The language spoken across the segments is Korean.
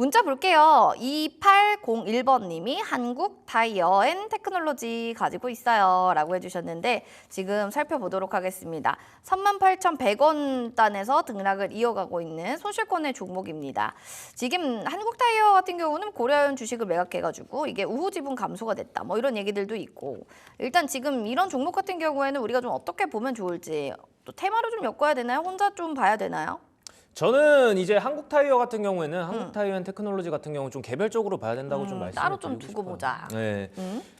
문자 볼게요. 2801번님이 한국 타이어 앤 테크놀로지 가지고 있어요 라고 해주셨는데 지금 살펴보도록 하겠습니다. 38,100원 단에서 등락을 이어가고 있는 손실권의 종목입니다. 지금 한국 타이어 같은 경우는 고려연 주식을 매각해가지고 이게 우후 지분 감소가 됐다 뭐 이런 얘기들도 있고, 일단 지금 이런 종목 같은 경우에는 우리가 좀 어떻게 보면 좋을지, 또 테마로 좀 엮어야 되나요? 혼자 좀 봐야 되나요? 저는 이제 한국 타이어 같은 경우에는 한국 타이어 앤 테크놀로지 같은 경우는 좀 개별적으로 봐야 된다고 좀 말씀을 따로 좀 드리고 두고 싶어요. 보자. 네.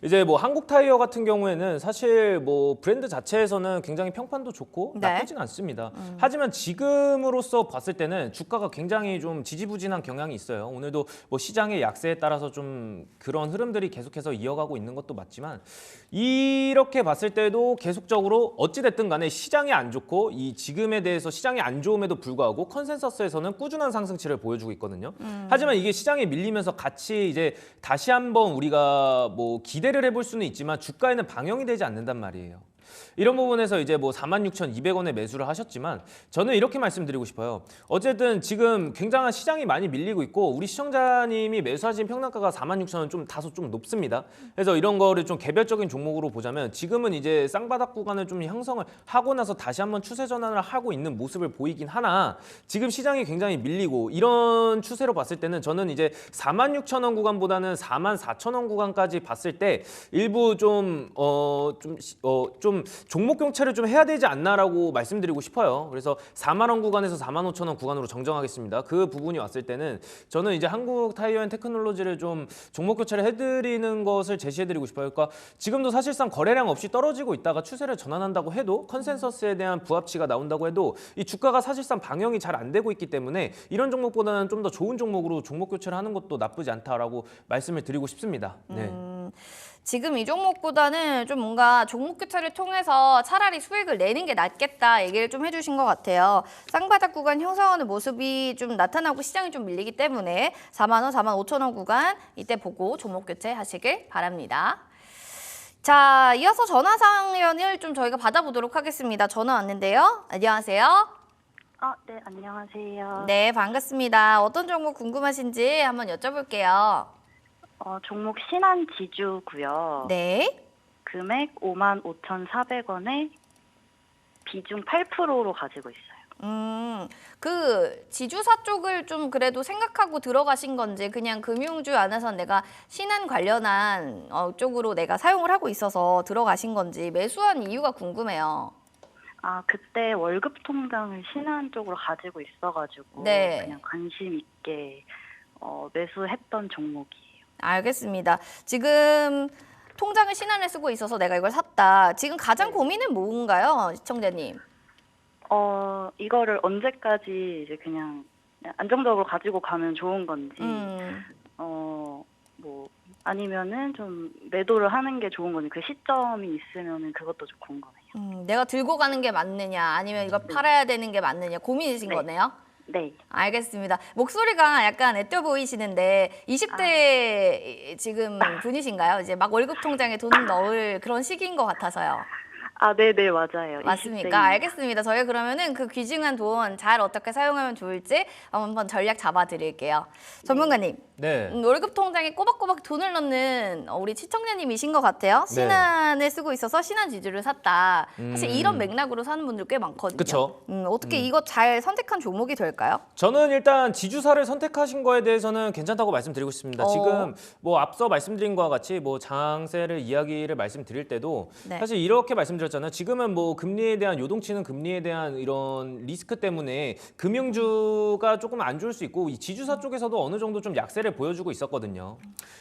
이제 뭐 한국 타이어 같은 경우에는 사실 뭐 브랜드 자체에서는 굉장히 평판도 좋고 네. 나쁘진 않습니다. 하지만 지금으로서 봤을 때는 주가가 굉장히 좀 지지부진한 경향이 있어요. 오늘도 뭐 시장의 약세에 따라서 좀 그런 흐름들이 계속해서 이어가고 있는 것도 맞지만, 이렇게 봤을 때도 계속적으로 어찌됐든 간에 시장이 안 좋고 이 지금에 대해서 시장이 안 좋음에도 불구하고 컨센서스에서는 꾸준한 상승치를 보여주고 있거든요. 하지만 이게 시장에 밀리면서 같이 이제 다시 한번 우리가 뭐 기대를 해볼 수는 있지만 주가에는 반영이 되지 않는단 말이에요. 이런 부분에서 이제 뭐 46,200원에 매수를 하셨지만 저는 이렇게 말씀드리고 싶어요. 어쨌든 지금 굉장한 시장이 많이 밀리고 있고 우리 시청자님이 매수하신 평단가가 46,000원 좀 다소 좀 높습니다. 그래서 이런 거를 좀 개별적인 종목으로 보자면 지금은 이제 쌍바닥 구간을 좀 형성을 하고 나서 다시 한번 추세 전환을 하고 있는 모습을 보이긴 하나, 지금 시장이 굉장히 밀리고 이런 추세로 봤을 때는 저는 이제 46,000원 구간보다는 44,000원 구간까지 봤을 때 일부 좀 종목 교체를 좀 해야 되지 않나라고 말씀드리고 싶어요. 그래서 4만 원 구간에서 45,000원 구간으로 정정하겠습니다. 그 부분이 왔을 때는 저는 이제 한국 타이어 앤 테크놀로지를 좀 종목 교체를 해드리는 것을 제시해드리고 싶어요. 그러니까 지금도 사실상 거래량 없이 떨어지고 있다가 추세를 전환한다고 해도 컨센서스에 대한 부합치가 나온다고 해도 이 주가가 사실상 방영이 잘 안 되고 있기 때문에 이런 종목보다는 좀 더 좋은 종목으로 종목 교체를 하는 것도 나쁘지 않다라고 말씀을 드리고 싶습니다. 네. 지금 이 종목보다는 좀 뭔가 종목 교체를 통해서 차라리 수익을 내는 게 낫겠다 얘기를 좀 해주신 것 같아요. 쌍바닥 구간 형성하는 모습이 좀 나타나고 시장이 좀 밀리기 때문에 4만 원, 4만 5천 원 구간 이때 보고 종목 교체 하시길 바랍니다. 자, 이어서 전화 상연을 좀 저희가 받아보도록 하겠습니다. 전화 왔는데요. 안녕하세요. 네, 안녕하세요. 네, 반갑습니다. 어떤 종목 궁금하신지 한번 여쭤볼게요. 종목 신한지주고요. 네. 금액 55,400원에 비중 8%로 가지고 있어요. 그 지주사 쪽을 좀 그래도 생각하고 들어가신 건지, 그냥 금융주 안에서 내가 신한 관련한 쪽으로 내가 사용을 하고 있어서 들어가신 건지 매수한 이유가 궁금해요. 그때 월급 통장을 신한 쪽으로 가지고 있어가지고 네. 그냥 관심 있게 매수했던 종목이에요. 알겠습니다. 지금 통장을 신한에 쓰고 있어서 내가 이걸 샀다. 지금 가장 고민은 뭔가요, 시청자님? 이거를 언제까지 이제 그냥 안정적으로 가지고 가면 좋은 건지, 뭐 아니면은 좀 매도를 하는 게 좋은 건지, 그 시점이 있으면은 그것도 좀 궁금해요. 내가 들고 가는 게 맞느냐, 아니면 이거 팔아야 되는 게 맞느냐 고민이신 네. 거네요? 네. 알겠습니다. 목소리가 약간 애떠 보이시는데 20대 지금 분이신가요? 이제 막 월급 통장에 돈 넣을 그런 시기인 것 같아서요. 네네, 맞아요. 맞습니까? 20대입니다. 알겠습니다. 저희가 그러면은 그 귀중한 돈 잘 어떻게 사용하면 좋을지 한번 전략 잡아드릴게요. 전문가님, 네. 월급 통장에 꼬박꼬박 돈을 넣는 우리 시청자님이신 것 같아요. 신한을 쓰고 있어서 신한 지주를 샀다. 사실 이런 맥락으로 사는 분들 꽤 많거든요. 그쵸. 어떻게 이거 잘 선택한 종목이 될까요? 저는 일단 지주사를 선택하신 거에 대해서는 괜찮다고 말씀드리고 싶습니다. 지금 뭐 앞서 말씀드린 것과 같이 뭐 장세를 이야기를 말씀드릴 때도 네. 사실 이렇게 말씀드렸잖아요. 지금은 뭐 금리에 대한 요동치는 금리에 대한 이런 리스크 때문에 금융주가 조금 안 좋을 수 있고 이 지주사 쪽에서도 어느 정도 좀 약세를 보여주고 있었거든요.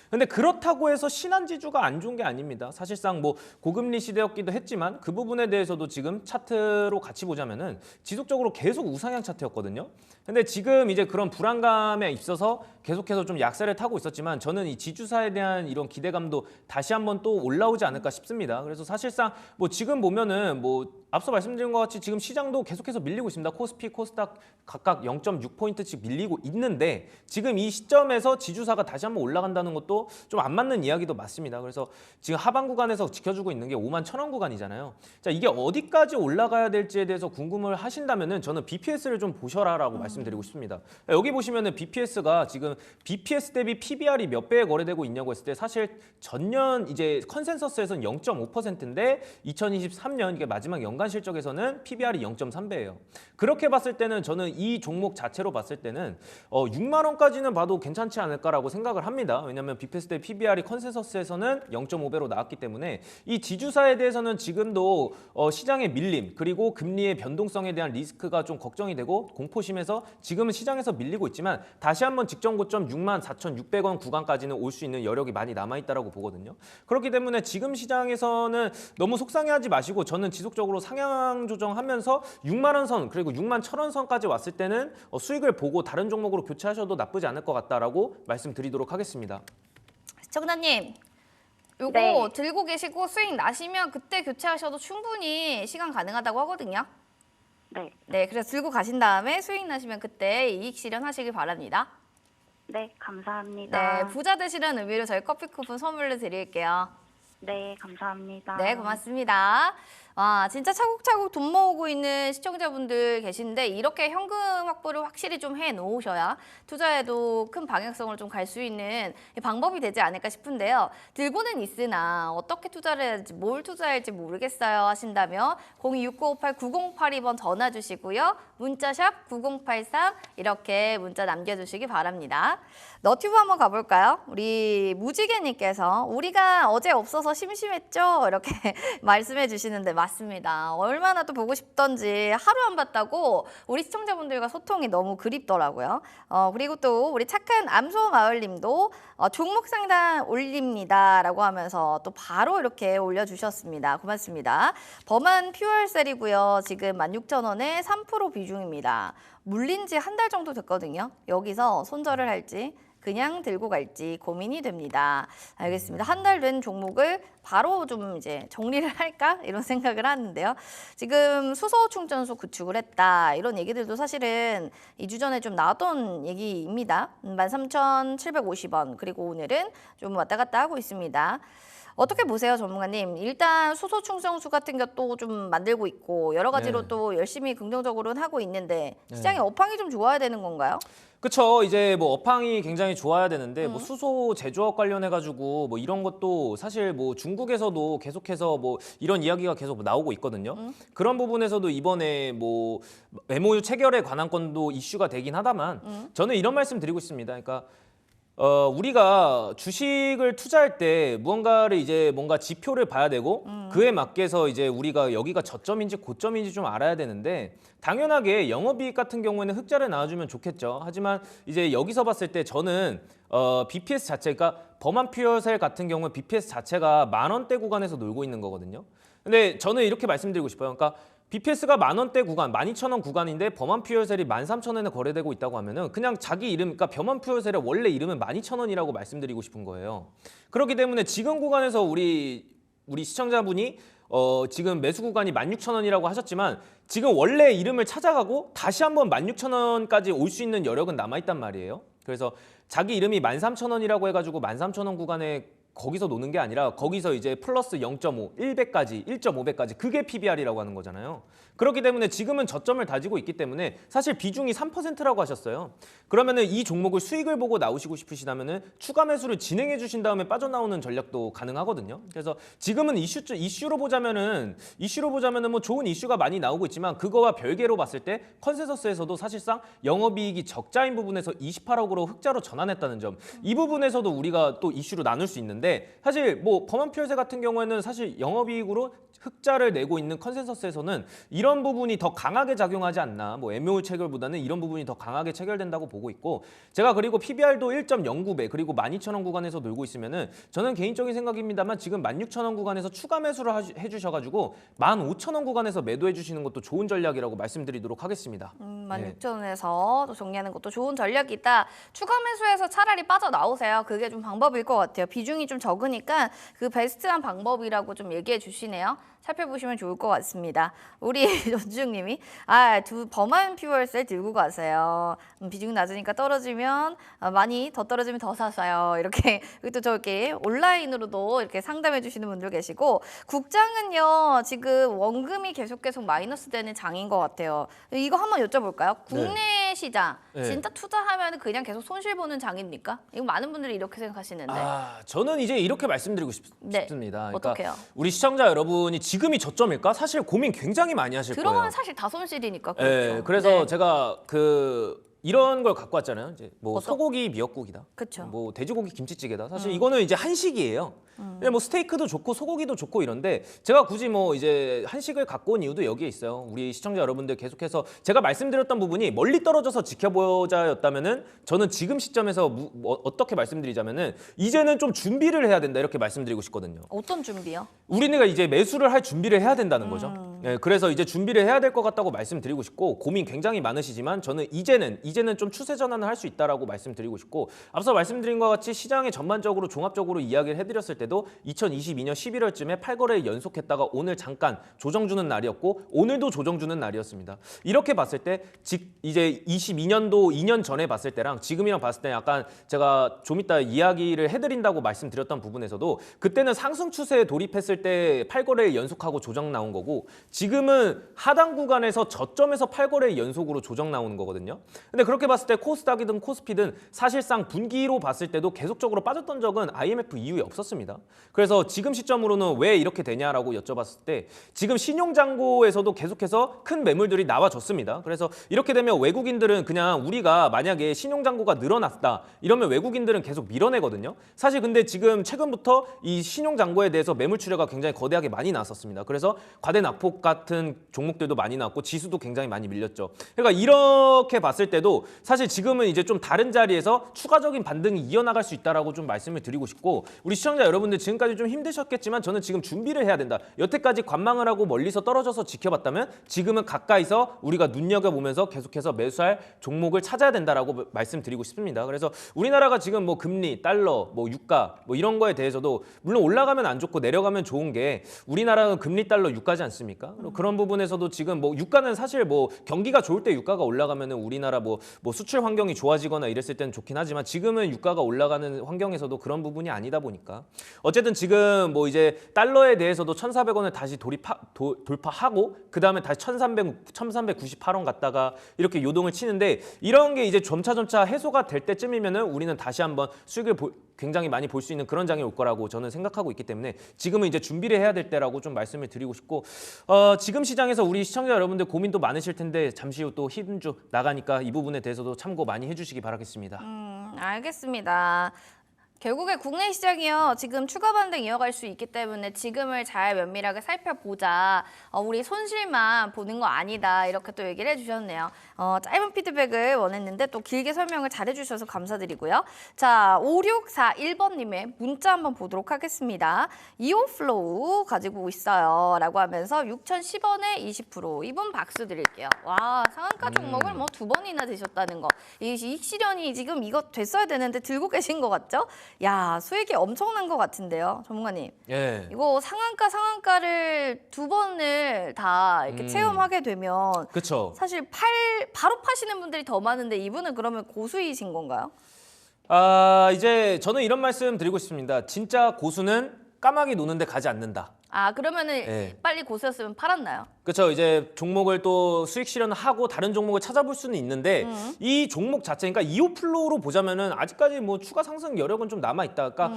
근데 그렇다고 해서 신한지주가 안 좋은 게 아닙니다. 사실상 뭐 고금리 시대였기도 했지만 그 부분에 대해서도 지금 차트로 같이 보자면은 지속적으로 계속 우상향 차트였거든요. 근데 지금 이제 그런 불안감에 있어서 계속해서 좀 약세를 타고 있었지만 저는 이 지주사에 대한 이런 기대감도 다시 한번 또 올라오지 않을까 싶습니다. 그래서 사실상 뭐 지금 보면은 뭐 앞서 말씀드린 것 같이 지금 시장도 계속해서 밀리고 있습니다. 코스피, 코스닥 각각 0.6포인트씩 밀리고 있는데 지금 이 시점에서 지주사가 다시 한번 올라간다는 것도 좀 안 맞는 이야기도 맞습니다. 그래서 지금 하방 구간에서 지켜주고 있는 게 51,000원 구간이잖아요. 자, 이게 어디까지 올라가야 될지에 대해서 궁금을 하신다면은 저는 BPS를 좀 보셔라라고 말씀드리고 싶습니다. 여기 보시면은 BPS가 지금 BPS 대비 PBR이 몇 배에 거래되고 있냐고 했을 때 사실 전년 이제 컨센서스에서는 0.5%인데 2023년 이게 마지막 연간 실적에서는 PBR이 0.3배예요. 그렇게 봤을 때는 저는 이 종목 자체로 봤을 때는 6만 원까지는 봐도 괜찮지 않을까라고 생각을 합니다. 왜냐하면 BPS 대 PBR이 컨센서스에서는 0.5배로 나왔기 때문에 이 지주사에 대해서는 지금도 시장의 밀림 그리고 금리의 변동성에 대한 리스크가 좀 걱정이 되고 공포심에서 지금은 시장에서 밀리고 있지만 다시 한번 직전 고점 64,600원 구간까지는 올 수 있는 여력이 많이 남아있다라고 보거든요. 그렇기 때문에 지금 시장에서는 너무 속상해하지 마시고 저는 지속적으로 상향 조정하면서 6만 원 선 그리고 6만 1,000원 선까지 왔을 때는 수익을 보고 다른 종목으로 교체하셔도 나쁘지 않을 것 같다라고 말씀드리도록 하겠습니다. 시청자님, 요거 네. 들고 계시고 수익 나시면 그때 교체하셔도 충분히 시간 가능하다고 하거든요. 네. 네, 그래서 들고 가신 다음에 수익 나시면 그때 이익 실현하시길 바랍니다. 네, 감사합니다. 네, 부자 되시라는 의미로 저희 커피 쿠폰 선물로 드릴게요. 네, 감사합니다. 네, 고맙습니다. 아, 진짜 차곡차곡 돈 모으고 있는 시청자분들 계신데 이렇게 현금 확보를 확실히 좀 해놓으셔야 투자에도 큰 방향성을 좀 갈 수 있는 방법이 되지 않을까 싶은데요. 들고는 있으나 어떻게 투자를 해야 할지 뭘 투자할지 모르겠어요 하신다면 026958-9082번 전화 주시고요. 문자샵 9083 이렇게 문자 남겨주시기 바랍니다. 너튜브 한번 가볼까요? 우리 무지개님께서 우리가 어제 없어서 심심했죠? 이렇게 말씀해 주시는데 맞습니다. 얼마나 또 보고 싶던지 하루 안 봤다고 우리 시청자분들과 소통이 너무 그립더라고요. 그리고 또 우리 착한 암소마을님도 종목 상담 올립니다 라고 하면서 또 바로 이렇게 올려주셨습니다. 고맙습니다. 범한 퓨얼셀이고요. 지금 16,000원에 3% 비중입니다. 물린 지 한 달 정도 됐거든요. 여기서 손절을 할지 그냥 들고 갈지 고민이 됩니다. 알겠습니다. 한 달 된 종목을 바로 좀 이제 정리를 할까? 이런 생각을 하는데요. 지금 수소 충전소 구축을 했다. 이런 얘기들도 사실은 2주 전에 좀 나왔던 얘기입니다. 13,750원. 그리고 오늘은 좀 왔다 갔다 하고 있습니다. 어떻게 보세요, 전문가님? 일단 수소 충전소 같은 것도 좀 만들고 있고 여러 가지로 네. 또 열심히 긍정적으로는 하고 있는데 시장의 네. 업황이 좀 좋아야 되는 건가요? 그쵸. 이제 뭐 업황이 굉장히 좋아야 되는데 뭐 수소 제조업 관련해 가지고 뭐 이런 것도 사실 뭐 중국에서도 계속해서 뭐 이런 이야기가 계속 나오고 있거든요. 그런 부분에서도 이번에 뭐 MOU 체결에 관한 건도 이슈가 되긴 하다만 저는 이런 말씀 드리고 있습니다. 그러니까 우리가 주식을 투자할 때 무언가를 이제 뭔가 지표를 봐야 되고 그에 맞게서 이제 우리가 여기가 저점인지 고점인지 좀 알아야 되는데 당연하게 영업이익 같은 경우에는 흑자를 나와주면 좋겠죠. 하지만 이제 여기서 봤을 때 저는 BPS 자체가 범한 퓨어셀 같은 경우에 BPS 자체가 10,000원대 구간에서 놀고 있는 거거든요. 근데 저는 이렇게 말씀드리고 싶어요. 그러니까 BPS가 10,000원대 구간, 12,000원 구간인데 범한 퓨어셀이 13,000원에 거래되고 있다고 하면은 그냥 자기 이름, 그러니까 범한 퓨어셀의 원래 이름은 12,000원이라고 말씀드리고 싶은 거예요. 그렇기 때문에 지금 구간에서 우리 시청자분이 지금 매수 구간이 16,000원이라고 하셨지만 지금 원래 이름을 찾아가고 다시 한번 16,000원까지 올 수 있는 여력은 남아있단 말이에요. 그래서 자기 이름이 13,000원이라고 해가지고 13,000원 구간에 거기서 노는 게 아니라 거기서 이제 플러스 0.5, 1배까지, 1.5배까지 그게 PBR이라고 하는 거잖아요. 그렇기 때문에 지금은 저점을 다지고 있기 때문에 사실 비중이 3%라고 하셨어요. 그러면은 이 종목을 수익을 보고 나오시고 싶으시다면은 추가 매수를 진행해 주신 다음에 빠져나오는 전략도 가능하거든요. 그래서 지금은 이슈로 보자면은 뭐 좋은 이슈가 많이 나오고 있지만 그거와 별개로 봤을 때 컨센서스에서도 사실상 영업이익이 적자인 부분에서 28억으로 흑자로 전환했다는 점, 이 부분에서도 우리가 또 이슈로 나눌 수 있는데 사실 뭐 범한 퓨어셀 같은 경우에는 사실 영업이익으로 흑자를 내고 있는 컨센서스에서는 이런 부분이 더 강하게 작용하지 않나, 뭐 MOU 체결보다는 이런 부분이 더 강하게 체결된다고 보고 있고, 제가 그리고 PBR도 1.09배 그리고 12,000원 구간에서 놀고 있으면은 저는 개인적인 생각입니다만 지금 16,000원 구간에서 추가 매수를 해주셔가지고 15,000원 구간에서 매도해 주시는 것도 좋은 전략이라고 말씀드리도록 하겠습니다. 16,000원에서 또 정리하는 것도 좋은 전략이다. 추가 매수해서 차라리 빠져나오세요. 그게 좀 방법일 것 같아요. 비중이 좀 적으니까 그 베스트한 방법이라고 좀 얘기해 주시네요. 살펴보시면 좋을 것 같습니다. 우리 전주님이 범한 퓨얼셀 들고 가세요. 비중 낮으니까 떨어지면 많이 더 떨어지면 더 사세요. 이렇게 또 저렇게 온라인으로도 이렇게 상담해 주시는 분들 계시고 국장은요 지금 원금이 계속 마이너스 되는 장인 것 같아요. 이거 한번 여쭤볼까요? 국내 시장 네. 진짜 투자하면 그냥 계속 손실 보는 장입니까? 이거 많은 분들이 이렇게 생각하시는데. 저는 이제 이렇게 말씀드리고 네. 싶습니다. 그러니까 어떡해요? 우리 시청자 여러분이 지금이 저점일까? 사실 고민 굉장히 많이 하실 거예요. 들어가면 사실 다 손실이니까. 그렇죠. 네, 그래서 네. 제가 이런 걸 갖고 왔잖아요. 이제 뭐 어떤? 소고기 미역국이다. 그쵸. 뭐 돼지고기 김치찌개다. 사실 이거는 이제 한식이에요. 근데 뭐 스테이크도 좋고 소고기도 좋고 이런데 제가 굳이 뭐 이제 한식을 갖고 온 이유도 여기에 있어요. 우리 시청자 여러분들 계속해서 제가 말씀드렸던 부분이 멀리 떨어져서 지켜보자였다면은 저는 지금 시점에서 어떻게 말씀드리자면은 이제는 좀 준비를 해야 된다 이렇게 말씀드리고 싶거든요. 어떤 준비요? 우리가 이제 매수를 할 준비를 해야 된다는 거죠. 네, 그래서 이제 준비를 해야 될 것 같다고 말씀드리고 싶고 고민 굉장히 많으시지만 저는 이제는 좀 추세 전환을 할 수 있다라고 말씀드리고 싶고 앞서 말씀드린 것 같이 시장에 전반적으로 종합적으로 이야기를 해드렸을 때도 2022년 11월쯤에 8거래 연속했다가 오늘 잠깐 조정 주는 날이었고 오늘도 조정 주는 날이었습니다. 이렇게 봤을 때 이제 22년도 2년 전에 봤을 때랑 지금이랑 봤을 때 약간 제가 좀 이따 이야기를 해드린다고 말씀드렸던 부분에서도 그때는 상승 추세에 돌입했을 때 8거래 연속하고 조정 나온 거고 지금은 하단 구간에서 저점에서 8거래 연속으로 조정 나오는 거거든요. 근데 그렇게 봤을 때 코스닥이든 코스피든 사실상 분기로 봤을 때도 계속적으로 빠졌던 적은 IMF 이후에 없었습니다. 그래서 지금 시점으로는 왜 이렇게 되냐라고 여쭤봤을 때 지금 신용잔고에서도 계속해서 큰 매물들이 나와줬습니다. 그래서 이렇게 되면 외국인들은 그냥 우리가 만약에 신용잔고가 늘어났다 이러면 외국인들은 계속 밀어내거든요. 사실 근데 지금 최근부터 이 신용잔고에 대해서 매물 출회가 굉장히 거대하게 많이 나왔었습니다. 그래서 과대낙폭 같은 종목들도 많이 나왔고 지수도 굉장히 많이 밀렸죠. 그러니까 이렇게 봤을 때도 사실 지금은 이제 좀 다른 자리에서 추가적인 반등이 이어나갈 수 있다라고 좀 말씀을 드리고 싶고 우리 시청자 여러분들 지금까지 좀 힘드셨겠지만 저는 지금 준비를 해야 된다. 여태까지 관망을 하고 멀리서 떨어져서 지켜봤다면 지금은 가까이서 우리가 눈여겨보면서 계속해서 매수할 종목을 찾아야 된다라고 말씀드리고 싶습니다. 그래서 우리나라가 지금 뭐 금리, 달러, 뭐 유가 뭐 이런 거에 대해서도 물론 올라가면 안 좋고 내려가면 좋은 게 우리나라는 금리, 달러, 유가지 않습니까? 그런 부분에서도 지금 뭐 유가는 사실 뭐 경기가 좋을 때 유가가 올라가면은 우리나라 뭐 수출 환경이 좋아지거나 이랬을 때는 좋긴 하지만 지금은 유가가 올라가는 환경에서도 그런 부분이 아니다 보니까 어쨌든 지금 뭐 이제 달러에 대해서도 1,400원을 다시 돌파하고 그 다음에 다시 1,398원 갔다가 이렇게 요동을 치는데 이런 게 이제 점차 해소가 될 때쯤이면은 우리는 다시 한번 수익을 굉장히 많이 볼 수 있는 그런 장이 올 거라고 저는 생각하고 있기 때문에 지금은 이제 준비를 해야 될 때라고 좀 말씀을 드리고 싶고 지금 시장에서 우리 시청자 여러분들 고민도 많으실 텐데 잠시 후 또 히든주 나가니까 이 부분에 대해서도 참고 많이 해주시기 바라겠습니다. 알겠습니다. 결국에 국내 시장이요. 지금 추가 반등 이어갈 수 있기 때문에 지금을 잘 면밀하게 살펴보자. 우리 손실만 보는 거 아니다. 이렇게 또 얘기를 해주셨네요. 짧은 피드백을 원했는데 또 길게 설명을 잘해주셔서 감사드리고요. 자, 5641번님의 문자 한번 보도록 하겠습니다. 이오플로우 가지고 있어요. 라고 하면서 6,010원에 20%. 이분 박수 드릴게요. 와, 상한가 종목을 뭐 2번이나 드셨다는 거. 이 익시련이 지금 이거 됐어야 되는데 들고 계신 것 같죠? 야, 수익이 엄청난 것 같은데요, 전문가님. 예. 이거 상한가를 2번을 다 이렇게 체험하게 되면 그렇죠. 사실 바로 파시는 분들이 더 많은데 이분은 그러면 고수이신 건가요? 이제 저는 이런 말씀 드리고 싶습니다. 진짜 고수는 까마귀 노는데 가지 않는다. 그러면은 예. 빨리 고수였으면 팔았나요? 그렇죠. 이제 종목을 또 수익 실현하고 다른 종목을 찾아볼 수는 있는데 이 종목 자체, 그러니까 이오플로우로 보자면은 아직까지 뭐 추가 상승 여력은 좀 남아 있다. 그러니까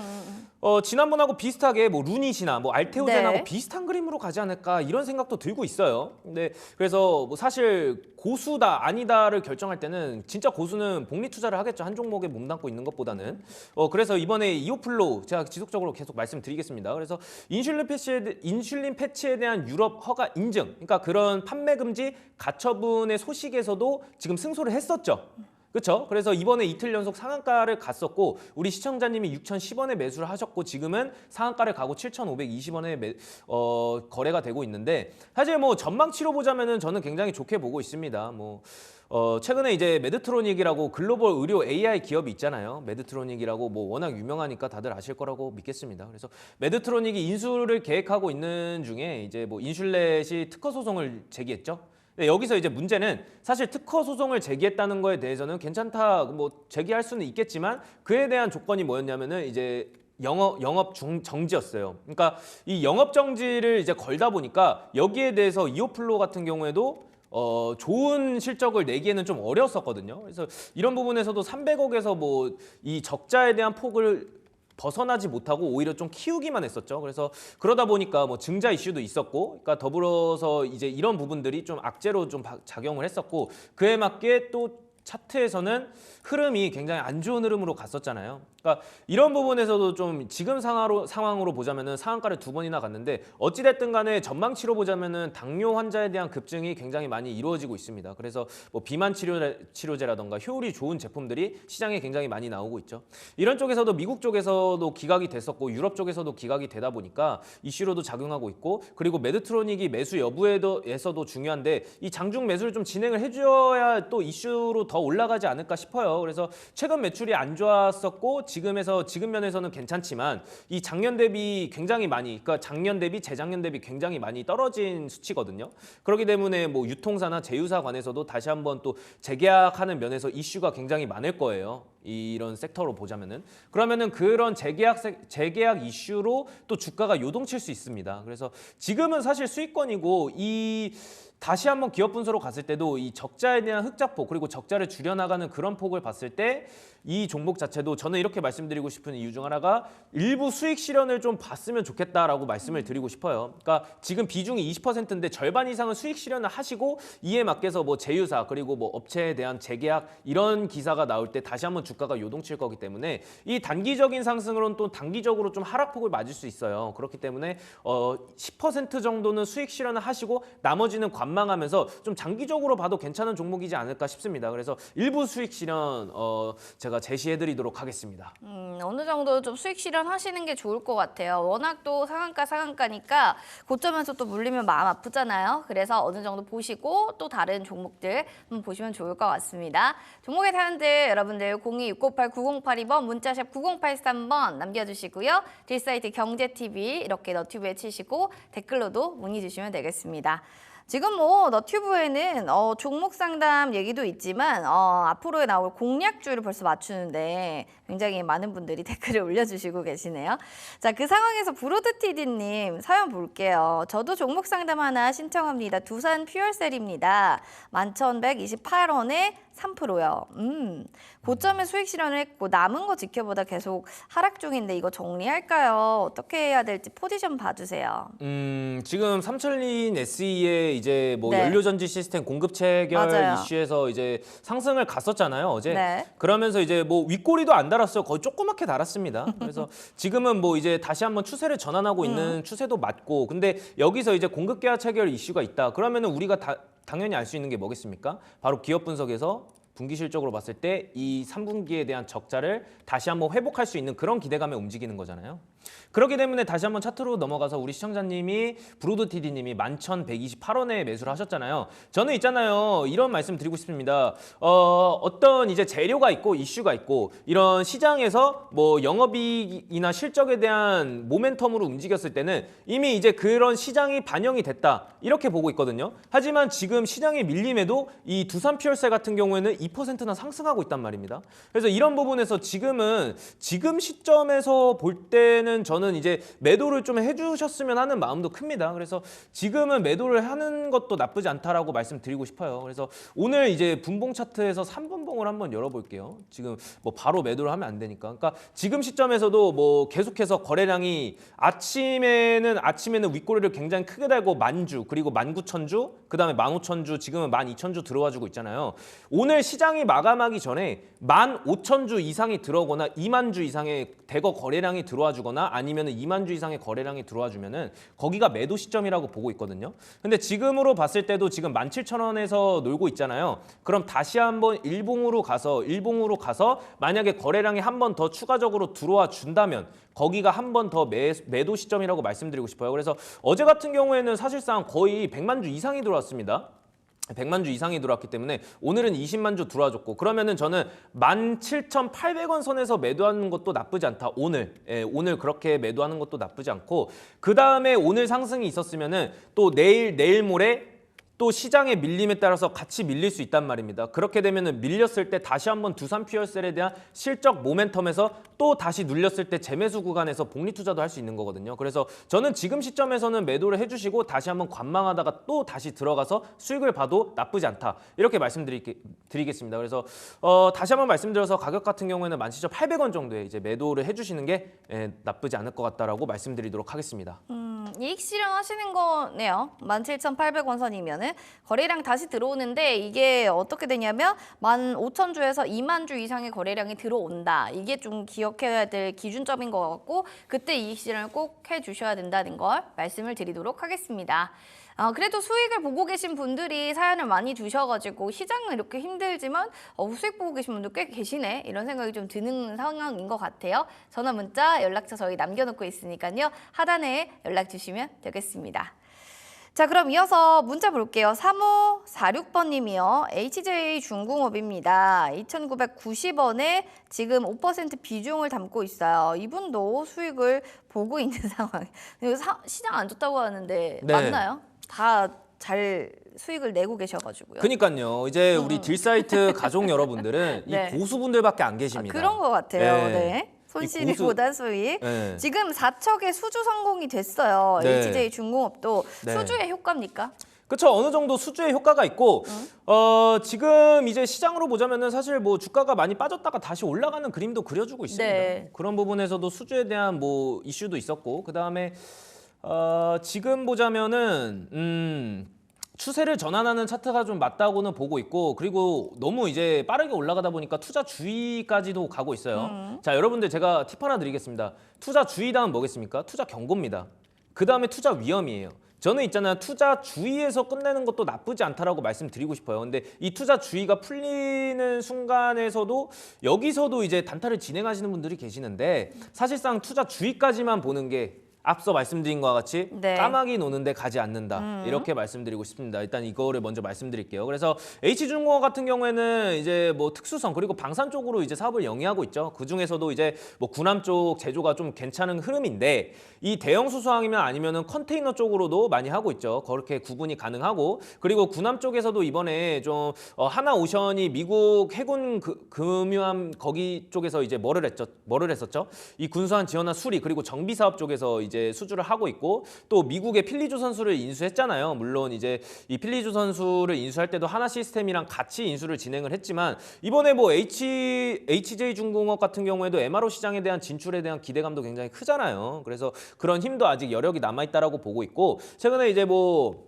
지난번하고 비슷하게 뭐 루닛이나 뭐 알테오젠하고 네. 비슷한 그림으로 가지 않을까 이런 생각도 들고 있어요. 근데 그래서 뭐 사실 고수다 아니다를 결정할 때는 진짜 고수는 복리 투자를 하겠죠. 한 종목에 몸담고 있는 것보다는. 그래서 이번에 이오플로우 제가 지속적으로 계속 말씀드리겠습니다. 그래서 인슐린 패치에 대한 유럽 허가 인증. 그러니까 그런 판매 금지 가처분의 소식에서도 지금 승소를 했었죠. 그렇죠? 그래서 이번에 이틀 연속 상한가를 갔었고 우리 시청자님이 6,010원에 매수를 하셨고 지금은 상한가를 가고 7,520원에 거래가 되고 있는데 사실 뭐 전망치로 보자면은 저는 굉장히 좋게 보고 있습니다. 뭐 최근에 이제 메드트로닉이라고 글로벌 의료 AI 기업이 있잖아요. 메드트로닉이라고 뭐 워낙 유명하니까 다들 아실 거라고 믿겠습니다. 그래서 메드트로닉이 인수를 계획하고 있는 중에 이제 뭐 인슐렛이 특허 소송을 제기했죠. 네, 여기서 이제 문제는 사실 특허 소송을 제기했다는 거에 대해서는 괜찮다 뭐 제기할 수는 있겠지만 그에 대한 조건이 뭐였냐면은 이제 영업 정지였어요. 그러니까 이 영업 정지를 이제 걸다 보니까 여기에 대해서 이오플로 같은 경우에도 좋은 실적을 내기에는 좀 어려웠었거든요. 그래서 이런 부분에서도 300억에서 뭐 이 적자에 대한 폭을 벗어나지 못하고 오히려 좀 키우기만 했었죠. 그래서 그러다 보니까 뭐 증자 이슈도 있었고, 그러니까 더불어서 이제 이런 부분들이 좀 악재로 좀 작용을 했었고, 그에 맞게 또 차트에서는 흐름이 굉장히 안 좋은 흐름으로 갔었잖아요. 그러니까 이런 부분에서도 좀 지금 상황으로 보자면은 상한가를 2번이나 갔는데 어찌됐든 간에 전망치로 보자면은 당뇨 환자에 대한 급증이 굉장히 많이 이루어지고 있습니다. 그래서 뭐 비만 치료제라던가 효율이 좋은 제품들이 시장에 굉장히 많이 나오고 있죠. 이런 쪽에서도 미국 쪽에서도 기각이 됐었고 유럽 쪽에서도 기각이 되다 보니까 이슈로도 작용하고 있고 그리고 메드트로닉이 매수 여부에서도 중요한데 이 장중 매수를 좀 진행을 해줘야 또 이슈로 더 올라가지 않을까 싶어요. 그래서 최근 매출이 안 좋았었고 지금 면에서는 괜찮지만 이 작년 대비 굉장히 많이 그러니까 작년 대비 재작년 대비 굉장히 많이 떨어진 수치거든요. 그렇기 때문에 뭐 유통사나 제휴사 관에서도 다시 한번 또 재계약하는 면에서 이슈가 굉장히 많을 거예요. 이런 섹터로 보자면은 그러면은 그런 재계약 이슈로 또 주가가 요동칠 수 있습니다. 그래서 지금은 사실 수익권이고 다시 한번 기업 분석으로 갔을 때도 이 적자에 대한 흑자폭 그리고 적자를 줄여나가는 그런 폭을 봤을 때 이 종목 자체도 저는 이렇게 말씀드리고 싶은 이유 중 하나가 일부 수익 실현을 좀 봤으면 좋겠다라고 말씀을 드리고 싶어요. 그러니까 지금 비중이 20%인데 절반 이상은 수익 실현을 하시고 이에 맞게서 뭐 제휴사 그리고 뭐 업체에 대한 재계약 이런 기사가 나올 때 다시 한번 주가가 요동칠 거기 때문에 이 단기적인 상승으로는 또 단기적으로 좀 하락폭을 맞을 수 있어요. 그렇기 때문에 10% 정도는 수익 실현을 하시고 나머지는 관망하면서 좀 장기적으로 봐도 괜찮은 종목이지 않을까 싶습니다. 그래서 일부 수익 실현 제가 제시해드리도록 하겠습니다. 어느 정도 좀 수익 실현하시는 게 좋을 것 같아요. 워낙 또 상한가니까 고점에서 또 물리면 마음 아프잖아요. 그래서 어느 정도 보시고 또 다른 종목들 한번 보시면 좋을 것 같습니다. 종목의 사연들 여러분들 02-698-9082번 문자샵 9083번 남겨주시고요. 딜사이트 경제TV 이렇게 너튜브에 치시고 댓글로도 문의 주시면 되겠습니다. 지금 뭐 너튜브에는 종목 상담 얘기도 있지만 앞으로에 나올 공략주를 벌써 맞추는데 굉장히 많은 분들이 댓글을 올려주시고 계시네요. 자, 그 상황에서 브로드TD님 사연 볼게요. 저도 종목 상담 하나 신청합니다. 두산 퓨얼셀입니다. 11,128원에 3%요. 고점에 수익 실현을 했고 남은 거 지켜보다 계속 하락 중인데 이거 정리할까요? 어떻게 해야 될지 포지션 봐주세요. 지금 삼천린 SE의 이제 뭐 네. 연료전지 시스템 공급 체결 맞아요. 이슈에서 이제 상승을 갔었잖아요 어제. 네. 그러면서 이제 뭐 윗꼬리도 안 달았어요. 거의 조그맣게 달았습니다. 그래서 지금은 뭐 이제 다시 한번 추세를 전환하고 있는 추세도 맞고, 근데 여기서 이제 공급 계약 체결 이슈가 있다. 그러면은 우리가 당연히 알 수 있는 게 뭐겠습니까? 바로 기업 분석에서 분기 실적으로 봤을 때 이 3분기에 대한 적자를 다시 한번 회복할 수 있는 그런 기대감에 움직이는 거잖아요. 그렇기 때문에 다시 한번 차트로 넘어가서 우리 시청자님이 브로드TD님이 11,128원에 매수를 하셨잖아요. 저는 있잖아요. 이런 말씀 드리고 싶습니다. 어떤 이제 재료가 있고 이슈가 있고 이런 시장에서 뭐 영업이익이나 실적에 대한 모멘텀으로 움직였을 때는 이미 이제 그런 시장이 반영이 됐다. 이렇게 보고 있거든요. 하지만 지금 시장의 밀림에도 이 두산 퓨얼셀 같은 경우에는 2%나 상승하고 있단 말입니다. 그래서 이런 부분에서 지금 시점에서 볼 때는 저는 이제 매도를 좀 해주셨으면 하는 마음도 큽니다. 그래서 지금은 매도를 하는 것도 나쁘지 않다라고 말씀드리고 싶어요. 그래서 오늘 이제 분봉 차트에서 3분봉을 한번 열어볼게요. 지금 뭐 바로 매도를 하면 안 되니까. 그러니까 지금 시점에서도 뭐 계속해서 거래량이 아침에는 윗꼬리를 굉장히 크게 달고 10,000주 그리고 19,000주 그다음에 15,000주 지금은 12,000주 들어와주고 있잖아요. 오늘 시장이 마감하기 전에 15,000주 이상이 들어오거나 2만 주 이상의 대거 거래량이 들어와 주거나 아니면 2만 주 이상의 거래량이 들어와 주면은 거기가 매도 시점이라고 보고 있거든요. 근데 지금으로 봤을 때도 지금 17,000원에서 놀고 있잖아요. 그럼 다시 한번 일봉으로 가서 만약에 거래량이 한 번 더 추가적으로 들어와 준다면 거기가 한 번 더 매도 시점이라고 말씀드리고 싶어요. 그래서 어제 같은 경우에는 사실상 거의 100만 주 이상이 들어왔습니다. 100만 주 이상이 들어왔기 때문에 오늘은 20만 주 들어와줬고 그러면은 저는 17,800원 선에서 매도하는 것도 나쁘지 않다. 오늘 그렇게 매도하는 것도 나쁘지 않고 그 다음에 오늘 상승이 있었으면은 또 내일 모레 또 시장의 밀림에 따라서 같이 밀릴 수 있단 말입니다. 그렇게 되면은 밀렸을 때 다시 한번 두산 퓨어셀에 대한 실적 모멘텀에서 또 다시 눌렸을 때 재매수 구간에서 복리 투자도 할 수 있는 거거든요. 그래서 저는 지금 시점에서는 매도를 해주시고 다시 한번 관망하다가 또 다시 들어가서 수익을 봐도 나쁘지 않다. 이렇게 말씀드리겠습니다. 그래서 다시 한번 말씀드려서 가격 같은 경우에는 17,800원 정도에 이제 매도를 해주시는 게 나쁘지 않을 것 같다라고 말씀드리도록 하겠습니다. 이익 실현하시는 거네요. 17,800원 선이면은 거래량 다시 들어오는데 이게 어떻게 되냐면 15,000주에서 2만 주 이상의 거래량이 들어온다. 이게 좀 기억해야 될 기준점인 것 같고 그때 이익 실현을 꼭 해주셔야 된다는 걸 말씀을 드리도록 하겠습니다. 그래도 수익을 보고 계신 분들이 사연을 많이 주셔가지고 시장은 이렇게 힘들지만 수익 보고 계신 분들 꽤 계시네 이런 생각이 좀 드는 상황인 것 같아요. 전화 문자 연락처 저희 남겨놓고 있으니까요. 하단에 연락 주시면 되겠습니다. 자 그럼 이어서 문자 볼게요. 3546번님이요. HJ중공업입니다. 2,990원에 지금 5% 비중을 담고 있어요. 이분도 수익을 보고 있는 상황. 시장 안 좋다고 하는데 네. 맞나요? 다 잘 수익을 내고 계셔가지고요. 그러니까요. 이제 우리 딜사이트 가족 여러분들은 네. 이 고수분들밖에 안 계십니다. 그런 것 같아요. 네. 이 손실보단 수익. 네. 지금 4척의 수주 성공이 됐어요. 네. HJ중공업도 네. 수주의 효과입니까? 그렇죠. 어느 정도 수주의 효과가 있고 지금 이제 시장으로 보자면은 사실 뭐 주가가 많이 빠졌다가 다시 올라가는 그림도 그려주고 있습니다. 네. 그런 부분에서도 수주에 대한 뭐 이슈도 있었고 그다음에 지금 보자면은 추세를 전환하는 차트가 좀 맞다고는 보고 있고 그리고 너무 이제 빠르게 올라가다 보니까 투자 주의까지도 가고 있어요. 자, 여러분들 제가 팁 하나 드리겠습니다. 투자 주의 다음 뭐겠습니까? 투자 경고입니다. 그 다음에 투자 위험이에요. 저는 있잖아요. 투자 주의에서 끝내는 것도 나쁘지 않다라고 말씀드리고 싶어요. 근데 이 투자 주의가 풀리는 순간에서도 여기서도 이제 단타를 진행하시는 분들이 계시는데 사실상 투자 주의까지만 보는 게 앞서 말씀드린 것과 같이 네. 까마귀 노는데 가지 않는다. 이렇게 말씀드리고 싶습니다. 일단 이거를 먼저 말씀드릴게요. 그래서 H중공업 같은 경우에는 이제 뭐 특수성 그리고 방산 쪽으로 이제 사업을 영위하고 있죠. 그 중에서도 이제 뭐 군함 쪽 제조가 좀 괜찮은 흐름인데 이 대형 수소항이면 아니면은 컨테이너 쪽으로도 많이 하고 있죠. 그렇게 구분이 가능하고 그리고 군함 쪽에서도 이번에 좀 하나오션이 미국 해군 금유함 거기 쪽에서 이제 뭐를 했었죠? 이 군수함 지원화 수리 그리고 정비 사업 쪽에서 이제 수주를 하고 있고 또 미국의 필리조 선수를 인수했잖아요. 물론 이제 이 필리조 선수를 인수할 때도 하나 시스템이랑 같이 인수를 진행을 했지만 이번에 뭐 HJ중공업 같은 경우에도 MRO 시장에 대한 진출에 대한 기대감도 굉장히 크잖아요. 그래서 그런 힘도 아직 여력이 남아 있다라고 보고 있고 최근에 이제 뭐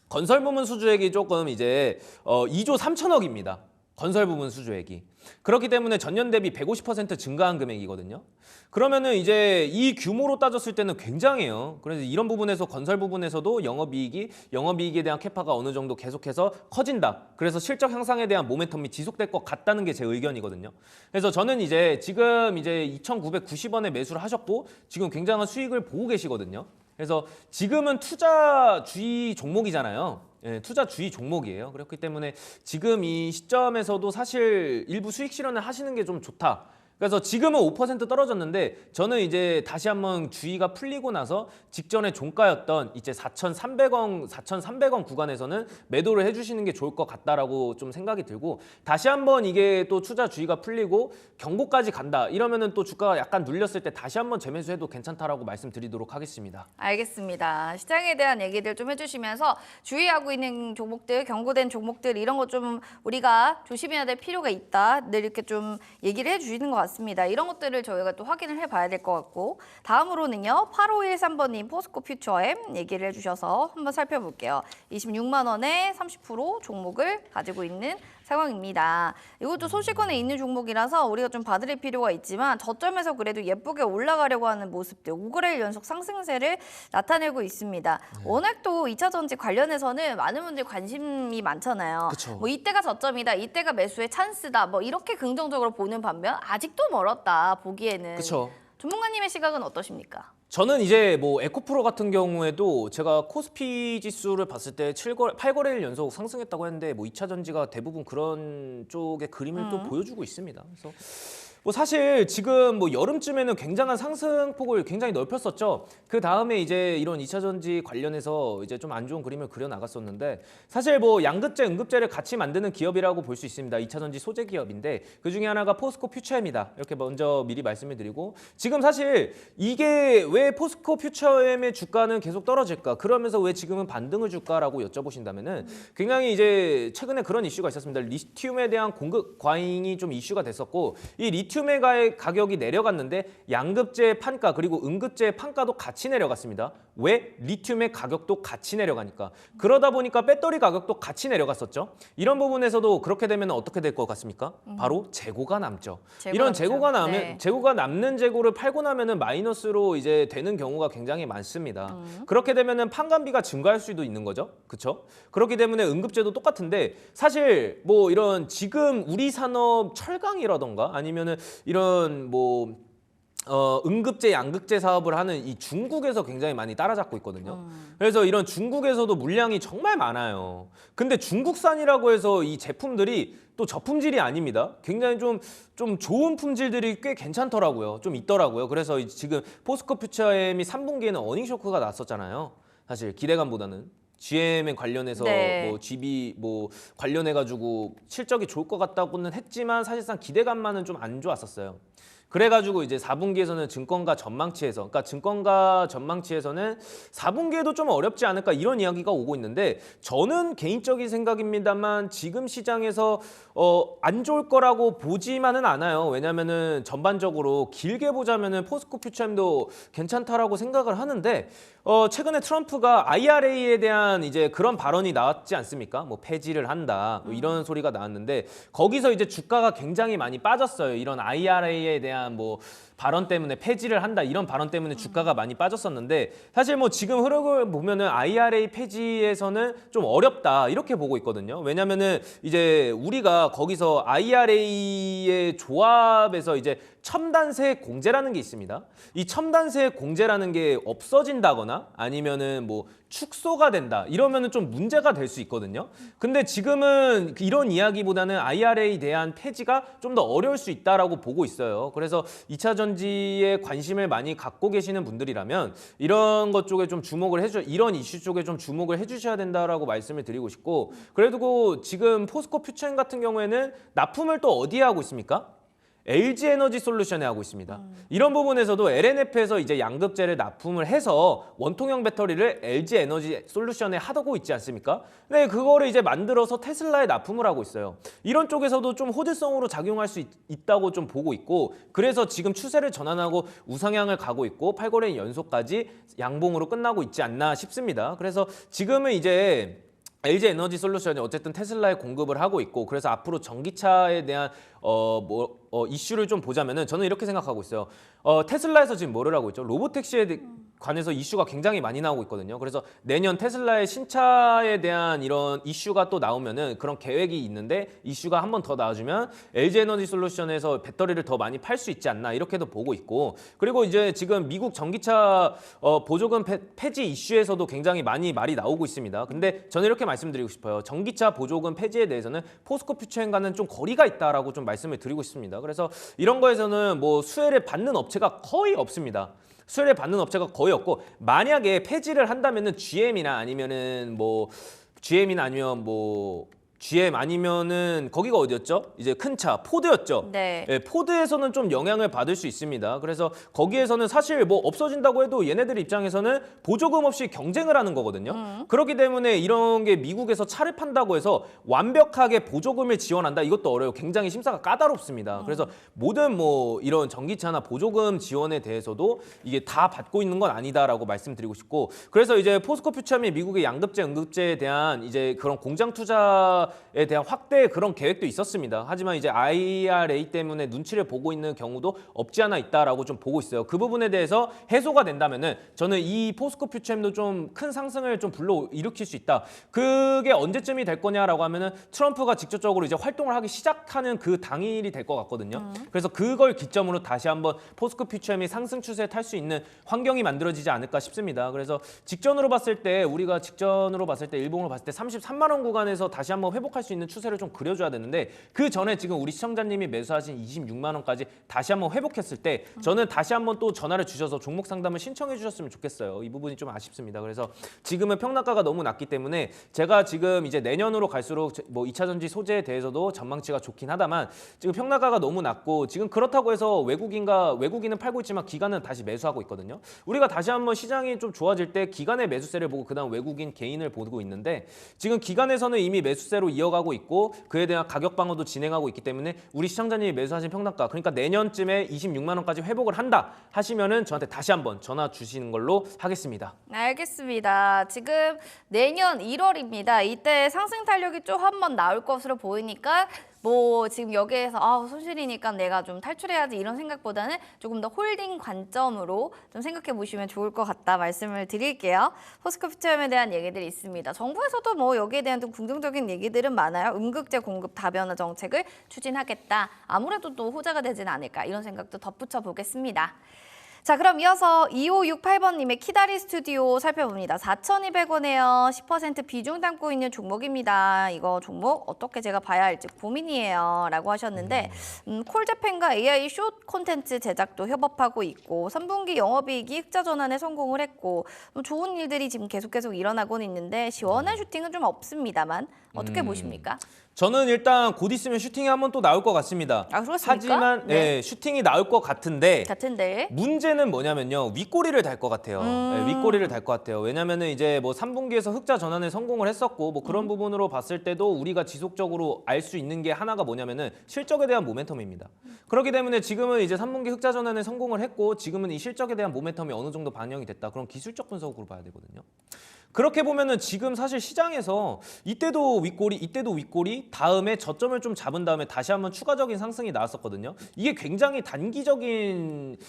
건설 부문 수주액이 조금 이제 2조 3천억입니다. 건설 부문 수주액이. 그렇기 때문에 전년 대비 150% 증가한 금액이거든요. 그러면은 이제 이 규모로 따졌을 때는 굉장해요. 그래서 이런 부분에서 건설 부분에서도 영업이익에 대한 캐파가 어느 정도 계속해서 커진다. 그래서 실적 향상에 대한 모멘텀이 지속될 것 같다는 게 제 의견이거든요. 그래서 저는 이제 지금 이제 2,990원에 매수를 하셨고 지금 굉장한 수익을 보고 계시거든요. 그래서 지금은 투자주의 종목이잖아요. 예, 투자주의 종목이에요. 그렇기 때문에 지금 이 시점에서도 사실 일부 수익 실현을 하시는 게 좀 좋다. 그래서 지금은 5% 떨어졌는데 저는 이제 다시 한번 주의가 풀리고 나서 직전에 종가였던 이제 4,300원 구간에서는 매도를 해주시는 게 좋을 것 같다라고 좀 생각이 들고 다시 한번 이게 또 투자 주의가 풀리고 경고까지 간다 이러면은 또 주가가 약간 눌렸을 때 다시 한번 재매수해도 괜찮다라고 말씀드리도록 하겠습니다. 알겠습니다. 시장에 대한 얘기들 좀 해주시면서 주의하고 있는 종목들, 경고된 종목들 이런 거 좀 우리가 조심해야 될 필요가 있다. 늘 이렇게 좀 얘기를 해주시는 것 같습니다. 이런 것들을 저희가 또 확인을 해봐야 될 것 같고 다음으로는요. 8513번님 포스코 퓨처엠 얘기를 해주셔서 한번 살펴볼게요. 26만 원에 30% 종목을 가지고 있는 상황입니다. 이것도 소실권에 있는 종목이라서 우리가 좀 봐드릴 필요가 있지만 저점에서 그래도 예쁘게 올라가려고 하는 모습들 5거래일 연속 상승세를 나타내고 있습니다. 워낙 또 2차 전지 관련해서는 많은 분들이 관심이 많잖아요. 그쵸. 뭐 이때가 저점이다, 이때가 매수의 찬스다, 뭐 이렇게 긍정적으로 보는 반면 아직도 멀었다 보기에는. 그렇죠. 전문가님의 시각은 어떠십니까? 저는 이제 뭐 에코프로 같은 경우에도 제가 코스피 지수를 봤을 때 8거래일 연속 상승했다고 했는데 뭐 2차 전지가 대부분 그런 쪽의 그림을 또 보여주고 있습니다. 그래서 뭐 사실 지금 뭐 여름쯤에는 굉장한 상승폭을 굉장히 넓혔었죠. 그 다음에 이제 이런 2차 전지 관련해서 이제 좀 안 좋은 그림을 그려 나갔었는데 사실 뭐 양극재, 음극재를 같이 만드는 기업이라고 볼 수 있습니다. 2차 전지 소재 기업인데 그 중에 하나가 포스코 퓨처엠이다. 이렇게 먼저 미리 말씀을 드리고 지금 사실 이게 왜 포스코 퓨처엠의 주가는 계속 떨어질까? 그러면서 왜 지금은 반등을 줄까라고 여쭤보신다면은 굉장히 이제 최근에 그런 이슈가 있었습니다. 리튬에 대한 공급 과잉이 좀 이슈가 됐었고 이 리튬의 가격이 내려갔는데 양극재 판가 그리고 음극재 판가도 같이 내려갔습니다. 왜? 리튬의 가격도 같이 내려가니까. 그러다 보니까 배터리 가격도 같이 내려갔었죠. 이런 부분에서도 그렇게 되면 어떻게 될 것 같습니까? 바로 재고가 남죠. 이런 남죠. 재고가 남으면 네. 재고가 남는 재고를 팔고 나면은 마이너스로 이제 되는 경우가 굉장히 많습니다. 그렇게 되면은 판관비가 증가할 수도 있는 거죠. 그렇죠? 그렇기 때문에 응급제도 똑같은데 사실 뭐 이런 지금 우리 산업 철강이라던가 아니면은 이런 뭐 응급제, 양극재 사업을 하는 이 중국에서 굉장히 많이 따라잡고 있거든요. 그래서 이런 중국에서도 물량이 정말 많아요. 근데 중국산이라고 해서 이 제품들이 또 저품질이 아닙니다. 굉장히 좀 좋은 품질들이 꽤 괜찮더라고요. 좀 있더라고요. 그래서 지금 포스코 퓨처엠이 3분기에는 어닝 쇼크가 났었잖아요. 사실 기대감보다는. GM에 관련해서 네. 뭐 GB 뭐 관련해가지고 실적이 좋을 것 같다고는 했지만 사실상 기대감만은 좀 안 좋았었어요. 그래가지고 이제 4분기에서는 증권가 전망치에서, 그러니까 증권가 전망치에서는 4분기에도 좀 어렵지 않을까 이런 이야기가 오고 있는데 저는 개인적인 생각입니다만 지금 시장에서 안 좋을 거라고 보지만은 않아요. 왜냐면은 전반적으로 길게 보자면은 포스코 퓨처엠도 괜찮다라고 생각을 하는데 최근에 트럼프가 IRA에 대한 이제 그런 발언이 나왔지 않습니까? 뭐 폐지를 한다 뭐 이런 소리가 나왔는데 거기서 이제 주가가 굉장히 많이 빠졌어요. 이런 IRA에 대한 뭐 발언 때문에 폐지를 한다 이런 발언 때문에 주가가 많이 빠졌었는데 사실 뭐 지금 흐름을 보면은 IRA 폐지에서는 좀 어렵다 이렇게 보고 있거든요. 왜냐면은 이제 우리가 거기서 IRA의 조합에서 이제 첨단세 공제라는 게 있습니다. 이 첨단세 공제라는 게 없어진다거나 아니면은 뭐 축소가 된다 이러면은 좀 문제가 될 수 있거든요. 근데 지금은 이런 이야기보다는 IRA에 대한 폐지가 좀 더 어려울 수 있다라고 보고 있어요. 그래서 2차 전지에 관심을 많이 갖고 계시는 분들이라면 이런 것 쪽에 좀 주목을 이런 이슈 쪽에 좀 주목을 해주셔야 된다라고 말씀을 드리고 싶고 그래도 지금 포스코 퓨처엠 같은 경우에는 납품을 또 어디에 하고 있습니까? LG 에너지 솔루션에 하고 있습니다. 이런 부분에서도 LNF에서 이제 양극재를 납품을 해서 원통형 배터리를 LG 에너지 솔루션에 하고 있지 않습니까? 네, 그거를 이제 만들어서 테슬라에 납품을 하고 있어요. 이런 쪽에서도 좀 호재성으로 작용할 수 있다고 좀 보고 있고 그래서 지금 추세를 전환하고 우상향을 가고 있고 8거래일 연속까지 양봉으로 끝나고 있지 않나 싶습니다. 그래서 지금은 이제 LG 에너지 솔루션이 어쨌든 테슬라에 공급을 하고 있고 그래서 앞으로 전기차에 대한 이슈를 좀 보자면은 저는 이렇게 생각하고 있어요. 테슬라에서 지금 뭐를 하고 있죠? 로보택시에 관해서 이슈가 굉장히 많이 나오고 있거든요. 그래서 내년 테슬라의 신차에 대한 이런 이슈가 또 나오면은 그런 계획이 있는데 이슈가 한 번 더 나와주면 LG 에너지 솔루션에서 배터리를 더 많이 팔 수 있지 않나 이렇게도 보고 있고 그리고 이제 지금 미국 전기차 보조금 폐지 이슈에서도 굉장히 많이 말이 나오고 있습니다. 근데 저는 이렇게 말씀드리고 싶어요. 전기차 보조금 폐지에 대해서는 포스코 퓨처엠과는 좀 거리가 있다라고 좀 말씀을 드리고 싶습니다. 그래서 이런 거에서는 뭐 수혜를 받는 업체가 거의 없습니다. 수혜를 받는 업체가 거의 없고 만약에 폐지를 한다면은 GM이나 아니면은 뭐 GM이나 아니면 뭐 GM 아니면은 거기가 어디였죠? 이제 큰 차 포드였죠. 네. 예, 포드에서는 좀 영향을 받을 수 있습니다. 그래서 거기에서는 사실 뭐 없어진다고 해도 얘네들 입장에서는 보조금 없이 경쟁을 하는 거거든요. 그렇기 때문에 이런 게 미국에서 차를 판다고 해서 완벽하게 보조금을 지원한다 이것도 어려워요. 굉장히 심사가 까다롭습니다. 그래서 모든 뭐 이런 전기차나 보조금 지원에 대해서도 이게 다 받고 있는 건 아니다라고 말씀드리고 싶고 그래서 이제 포스코 퓨처엠이 미국의 양극재, 음극재에 대한 이제 그런 공장 투자 주가에 대한 확대 그런 계획도 있었습니다. 하지만 이제 IRA 때문에 눈치를 보고 있는 경우도 없지 않아 있다라고 좀 보고 있어요. 그 부분에 대해서 해소가 된다면은 저는 이 포스코 퓨처엠도 좀 큰 상승을 좀 불러일으킬 수 있다. 그게 언제쯤이 될 거냐라고 하면은 트럼프가 직접적으로 이제 활동을 하기 시작하는 그 당일이 될 것 같거든요. 그래서 그걸 기점으로 다시 한번 포스코 퓨처엠이 상승 추세에 탈 수 있는 환경이 만들어지지 않을까 싶습니다. 그래서 직전으로 봤을 때 일봉으로 봤을 때 33만 원 구간에서 다시 한번 회복할 수 있는 추세를 좀 그려줘야 되는데 그 전에 지금 우리 시청자님이 매수하신 26만 원까지 다시 한번 회복했을 때 저는 다시 한번 또 전화를 주셔서 종목 상담을 신청해 주셨으면 좋겠어요. 이 부분이 좀 아쉽습니다. 그래서 지금은 평단가가 너무 낮기 때문에 제가 지금 이제 내년으로 갈수록 뭐 2차 전지 소재에 대해서도 전망치가 좋긴 하다만 지금 평단가가 너무 낮고 지금 그렇다고 해서 외국인은 팔고 있지만 기관은 다시 매수하고 있거든요. 우리가 다시 한번 시장이 좀 좋아질 때 기관의 매수세를 보고 그다음 외국인 개인을 보고 있는데 지금 기관에서는 이미 매수세로 이어가고 있고 그에 대한 가격 방어도 진행하고 있기 때문에 우리 시청자님이 매수하신 평단가 그러니까 내년쯤에 26만 원까지 회복을 한다 하시면은 저한테 다시 한번 전화 주시는 걸로 하겠습니다. 알겠습니다. 지금 내년 1월입니다. 이때 상승 탄력이 좀 한번 나올 것으로 보이니까 뭐 지금 여기에서 손실이니까 내가 좀 탈출해야지 이런 생각보다는 조금 더 홀딩 관점으로 좀 생각해 보시면 좋을 것 같다 말씀을 드릴게요. 포스코 퓨처엠에 대한 얘기들이 있습니다. 정부에서도 뭐 여기에 대한 좀 긍정적인 얘기들은 많아요. 음극재 공급 다변화 정책을 추진하겠다. 아무래도 또 호재가 되진 않을까 이런 생각도 덧붙여 보겠습니다. 자, 그럼 이어서 2568번님의 키다리 스튜디오 살펴봅니다. 4,200원에요. 10% 비중 담고 있는 종목입니다. 이거 종목 어떻게 제가 봐야 할지 고민이에요. 라고 하셨는데 콜재팬과 AI 숏 콘텐츠 제작도 협업하고 있고 3분기 영업이익이 흑자 전환에 성공을 했고 좋은 일들이 지금 계속 일어나고는 있는데 시원한 슈팅은 좀 없습니다만 어떻게 보십니까? 저는 일단 곧 있으면 슈팅이 한번 또 나올 것 같습니다. 아, 그렇습니까? 하지만 네. 슈팅이 나올 것 같은데 문제는 뭐냐면요. 윗꼬리를 달 것 같아요. 윗꼬리를 달 것 같아요. 왜냐면은 이제 뭐 3분기에서 흑자 전환에 성공을 했었고 뭐 그런 부분으로 봤을 때도 우리가 지속적으로 알 수 있는 게 하나가 뭐냐면은 실적에 대한 모멘텀입니다. 그렇기 때문에 지금은 이제 3분기 흑자 전환에 성공을 했고 지금은 이 실적에 대한 모멘텀이 어느 정도 반영이 됐다. 그런 기술적 분석으로 봐야 되거든요. 그렇게 보면은 지금 사실 시장에서 이때도 윗꼬리, 다음에 저점을 좀 잡은 다음에 다시 한번 추가적인 상승이 나왔었거든요. 이게 굉장히 단기적인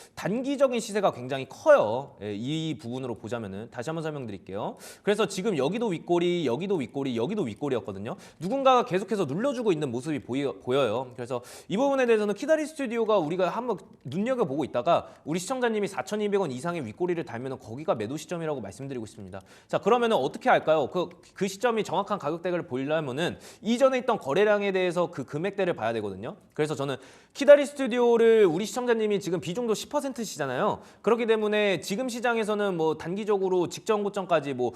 시세가 굉장히 커요. 이 부분으로 보자면은 다시 한번 설명드릴게요. 그래서 지금 여기도 윗꼬리였거든요. 누군가가 계속해서 눌러주고 있는 모습이 보여요. 그래서 이 부분에 대해서는 키다리 스튜디오가 우리가 한번 눈여겨보고 있다가 우리 시청자님이 4,200원 이상의 윗꼬리를 달면 거기가 매도 시점이라고 말씀드리고 있습니다. 자, 그러면은 어떻게 할까요? 그 시점이 정확한 가격대를 보려면은 이전에 있던 거래량에 대해서 그 금액대를 봐야 되거든요. 그래서 저는 키다리 스튜디오를 우리 시청자님이 지금 비중도 10%시잖아요. 그렇기 때문에 지금 시장에서는 뭐 단기적으로 직전 고점까지 뭐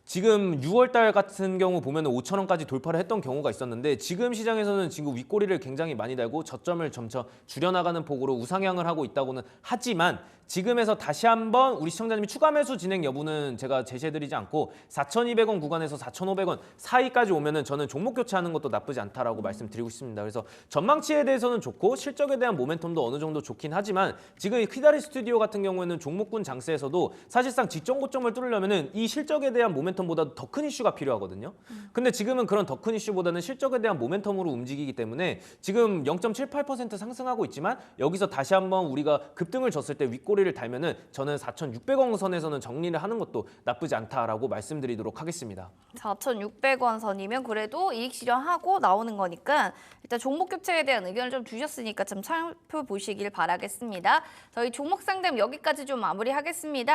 지금 6월달 같은 경우 보면 5,000원까지 돌파를 했던 경우가 있었는데 지금 시장에서는 지금 윗꼬리를 굉장히 많이 달고 저점을 점차 줄여나가는 폭으로 우상향을 하고 있다고는 하지만 지금에서 다시 한번 우리 시청자님이 추가 매수 진행 여부는 제가 제시해드리지 않고 4,200원 구간에서 4,500원 사이까지 오면은 저는 종목 교체하는 것도 나쁘지 않다라고 말씀드리고 있습니다. 그래서 전망치에 대해서는 좋고 실적에 대한 모멘텀도 어느 정도 좋긴 하지만 지금 이 키다리 스튜디오 같은 경우에는 종목군 장세에서도 사실상 직전 고점을 뚫으려면은 이 실적에 대한 모멘텀보다 더 큰 이슈가 필요하거든요. 근데 지금은 그런 더 큰 이슈보다는 실적에 대한 모멘텀으로 움직이기 때문에 지금 0.78% 상승하고 있지만 여기서 다시 한번 우리가 급등을 줬을 때 윗꼬리를 달면은 저는 4,600원 선에서는 정리를 하는 것도 나쁘지 않다라고 말씀드리도록 하겠습니다. 4,600원 선이면 그래도 이익 실현하고 나오는 거니까 일단 종목 교체에 대한 의견을 좀 주셨으니까 좀 살펴보시길 바라겠습니다. 저희 종목 상담 여기까지 좀 마무리하겠습니다.